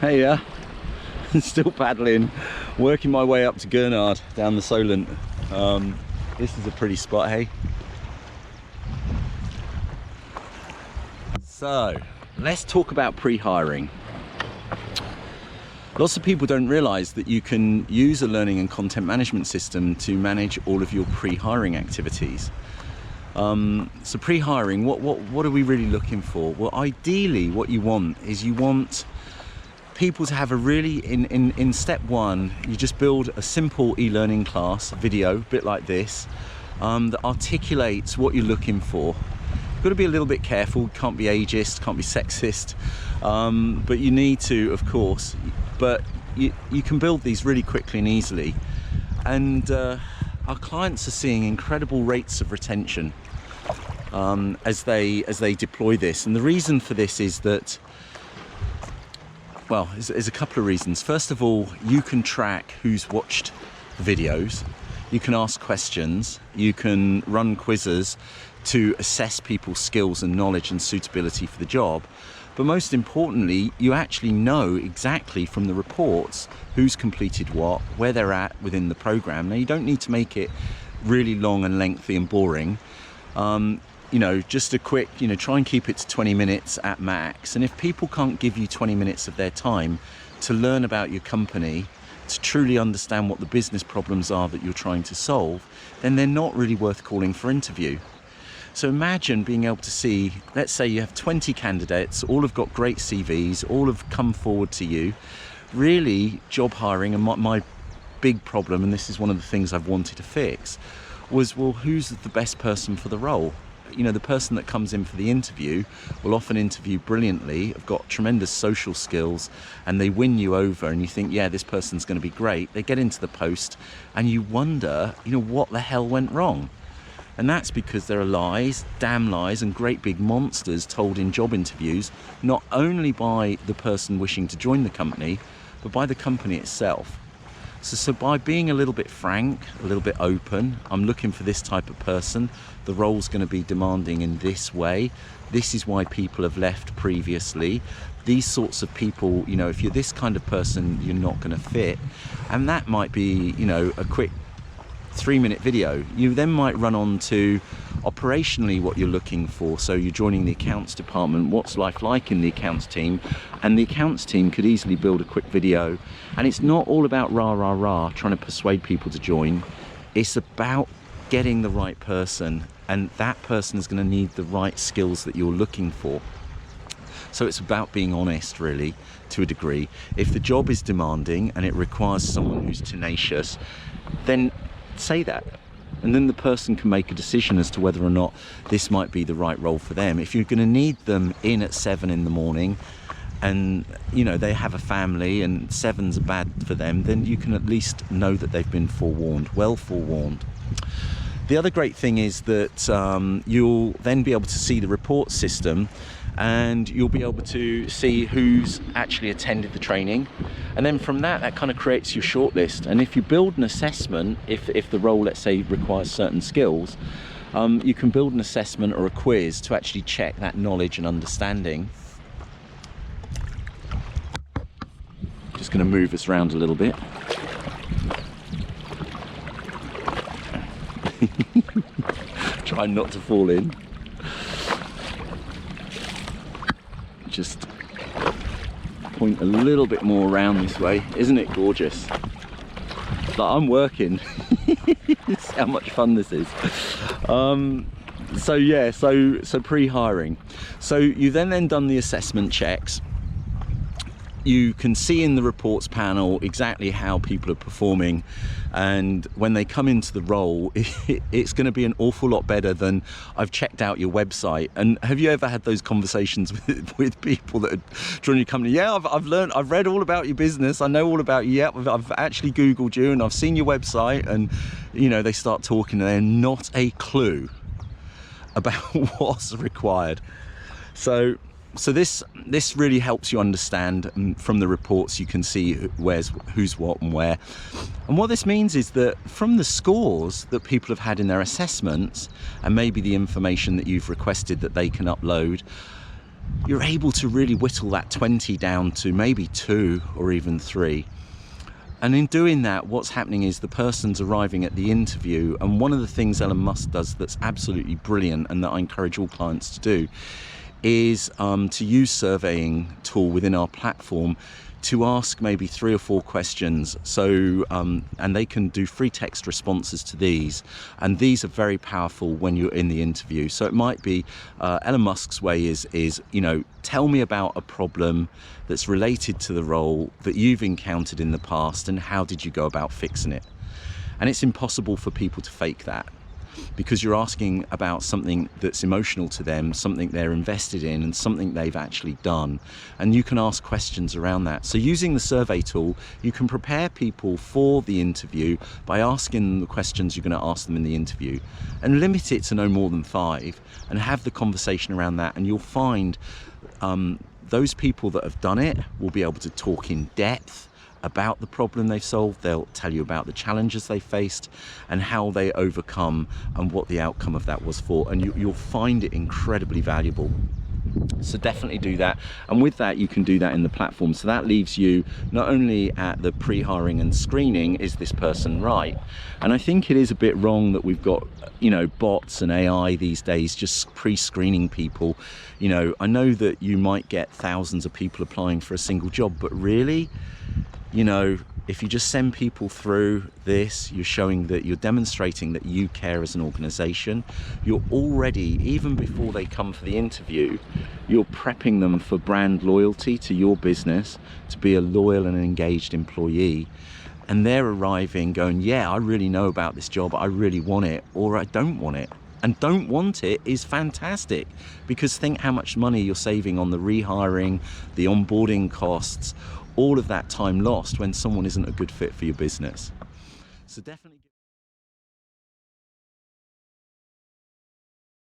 Hey, still paddling, working my way up to Gurnard down the Solent. This is a pretty spot, hey? So, let's talk about pre-hiring. Lots of people don't realise that you can use a learning and content management system to manage all of your pre-hiring activities. So pre-hiring, what are we really looking for? Well, ideally what you want is you want people to have a really, in step one, you just build a simple e-learning class, video, a bit like this, that articulates what you're looking for. You've got to be a little bit careful, can't be ageist, can't be sexist, but you need to, of course, but you can build these really quickly and easily. And our clients are seeing incredible rates of retention as they deploy this. And the reason for this is that, well, there's a couple of reasons. First of all, you can track who's watched the videos, you can ask questions, you can run quizzes to assess people's skills and knowledge and suitability for the job. But most importantly, you actually know exactly from the reports who's completed what, where they're at within the program. Now, you don't need to make it really long and lengthy and boring. You know, just a quick, try and keep it to 20 minutes at max. And if people can't give you 20 minutes of their time to learn about your company, to truly understand what the business problems are that you're trying to solve, then they're not really worth calling for interview. So imagine being able to see, let's say you have 20 candidates, all have got great CVs, all have come forward to you. Really, job hiring, and my big problem, and this is one of the things I've wanted to fix, was, well, who's the best person for the role? The person that comes in for the interview will often interview brilliantly, have got tremendous social skills, and they win you over, and you think, yeah, this person's going to be great. They get into the post and you wonder, what the hell went wrong? And that's because there are lies, damn lies, and great big monsters told in job interviews, not only by the person wishing to join the company, but by the company itself. So by being a little bit frank, a little bit open, I'm looking for this type of person, the role's going to be demanding in this way, this is why people have left previously, these sorts of people, if you're this kind of person, you're not going to fit. And that might be, a quick 3-minute video. You then might run on to operationally what you're looking for. So you're joining the accounts department, what's life like in the accounts team, and the accounts team could easily build a quick video. And it's not all about rah, trying to persuade people to join. It's about getting the right person, and that person is going to need the right skills that you're looking for. So it's about being honest, really, to a degree. If the job is demanding and it requires someone who's tenacious, then say that, and then the person can make a decision as to whether or not this might be the right role for them. If you're going to need them in at 7 in the morning and they have a family and 7's bad for them, then you can at least know that they've been forewarned, well forewarned. The other great thing is that you'll then be able to see the report system, and you'll be able to see who's actually attended the training, and then from that kind of creates your shortlist. And if you build an assessment, if the role, let's say, requires certain skills, you can build an assessment or a quiz to actually check that knowledge and understanding. Just going to move us around a little bit. Try not to fall in. Just point a little bit more around this way. Isn't it gorgeous? Like, I'm working. This is how much fun this is. So pre-hiring. So you then done the assessment checks. You can see in the reports panel exactly how people are performing, and when they come into the role, it's going to be an awful lot better than, I've checked out your website. And have you ever had those conversations with people that are joining your company? Yeah, I've read all about your business, I know all about you. Yeah, I've actually Googled you and I've seen your website, and they start talking and they're not a clue about what's required. So this really helps you understand, and from the reports you can see who's what and where. And what this means is that from the scores that people have had in their assessments, and maybe the information that you've requested that they can upload, you're able to really whittle that 20 down to maybe 2 or even 3. And in doing that, what's happening is the person's arriving at the interview. And one of the things Elon Musk does that's absolutely brilliant and that I encourage all clients to do is to use surveying tool within our platform to ask maybe 3 or 4 questions. So, and they can do free text responses to these. And these are very powerful when you're in the interview. So it might be, Elon Musk's way is, you know, tell me about a problem that's related to the role that you've encountered in the past and how did you go about fixing it? And it's impossible for people to fake that, because you're asking about something that's emotional to them, something they're invested in, and something they've actually done. And you can ask questions around that. So using the survey tool, you can prepare people for the interview by asking them the questions you're going to ask them in the interview, and limit it to no more than 5, and have the conversation around that. And you'll find those people that have done it will be able to talk in depth about the problem they've solved. They'll tell you about the challenges they faced and how they overcome and what the outcome of that was for, and you'll find it incredibly valuable. So definitely do that, and with that you can do that in the platform. So that leaves you not only at the pre-hiring and screening, is this person right? And I think it is a bit wrong that we've got, you know, bots and AI these days just pre-screening people. You know, I know that you might get thousands of people applying for a single job, but really, you know, if you just send people through this, you're showing that you're demonstrating that you care as an organization. You're already, even before they come for the interview, you're prepping them for brand loyalty to your business, to be a loyal and engaged employee. And they're arriving going, yeah, I really know about this job, I really want it, or I don't want it. And don't want it is fantastic, because think how much money you're saving on the rehiring, the onboarding costs, all of that time lost when someone isn't a good fit for your business. So definitely